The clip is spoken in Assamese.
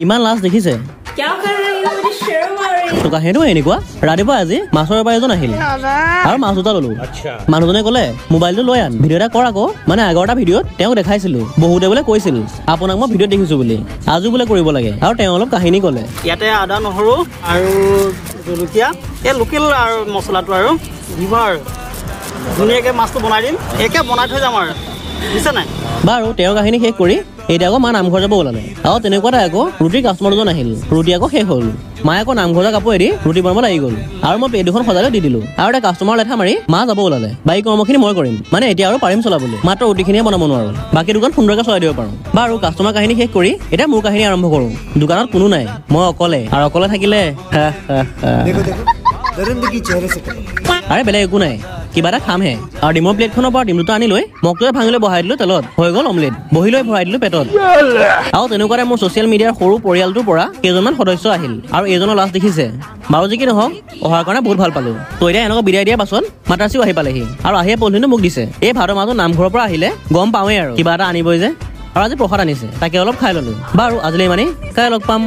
ইমান লাজ দেখিছে তোকা সেইটো এনেকুৱা ৰাতিপুৱা আজি মাছৰ বেপাৰী এজন আহিল আৰু মাছ দুটা ললো মানুহজনে ক'লে মোবাইলটো লৈ আন ভিডিঅ' এটা কৰ আকৌ মানে আগৰ এটা ভিডিঅ'ত তেওঁক দেখাইছিলো বহুতে বোলে কৈছিল আপোনাক মই ভিডিঅ'ত দেখিছো বুলি আজি বোলে কৰিব লাগে আৰু তেওঁ অলপ কাহিনী ক'লে ইয়াতে আদা নহৰু আৰু জলকীয়া এই লোকেল আৰু মছলাটো আৰু দিব আৰু ধুনীয়াকৈ মাছটো বনাই দিম একে বনাই থৈ যাম আৰু বুজিছে নাই বাৰু তেওঁৰ কাহিনী শেষ কৰি এতিয়া আকৌ মা নামঘৰ যাব ওলালে আৰু তেনেকুৱাতে আকৌ ৰুটিৰ কাষ্টমাৰ দুজন আহিল ৰুটি আকৌ শেষ হ'ল মায়ে আকৌ নামঘৰ কাপোৰ এৰি ৰুটি বনাব লাগি গ'ল আৰু মই প্লেট দুখন সজাই দি দিলো আৰু এটা কাষ্টমাৰ লেঠা মাৰি মা যাব ওলালে বাকী কৰ্মখিনি মই কৰিম মানে এতিয়া আৰু পাৰিম চলাবলৈ মাত্ৰ ৰুটিখিনিয়ে বনাব নোৱাৰো বাকী দোকান সুন্দৰকৈ চলাই দিব পাৰোঁ বাৰু কাষ্টমাৰ কাহিনী শেষ কৰি এতিয়া মোৰ কাহিনী আৰম্ভ কৰোঁ দোকানত কোনো নাই মই অকলে আৰু অকলে থাকিলে আৰে বেলেগ একো নাই কিবা এটা খামহে আৰু ডিমৰ প্লেটখনৰ পৰা ডিম দুটা আনি লৈ মগটোৱে ভাঙি লৈ বহাই দিলো তেলত হৈ গ'ল অমলেট বহি লৈ ভৰাই দিলো পেটত আৰু তেনেকুৱাতে মোৰ ছ'চিয়েল মিডিয়াৰ সৰু পৰিয়ালটোৰ পৰা কেইজনমান সদস্য আহিল আৰু এইজনৰ লাজ দেখিছে বাৰু যি কি নহওক অহাৰ কাৰণে বহুত ভাল পালো তো এতিয়া এনেকৈ বিদায় দিয়াৰ পাছত মাতাশ্ৰীও আহি পালেহি আৰু আহিয়ে পলিথিনটো মোক দিছে এই ভাদৰ মাহটো নামঘৰৰ পৰা আহিলে গম পাওঁৱেই আৰু কিবা এটা আনিবই যে আৰু আজি প্ৰসাদ আনিছে তাকে অলপ খাই ললো বাৰু আজিলৈ ইমানেই কাইলৈ লগ পাম।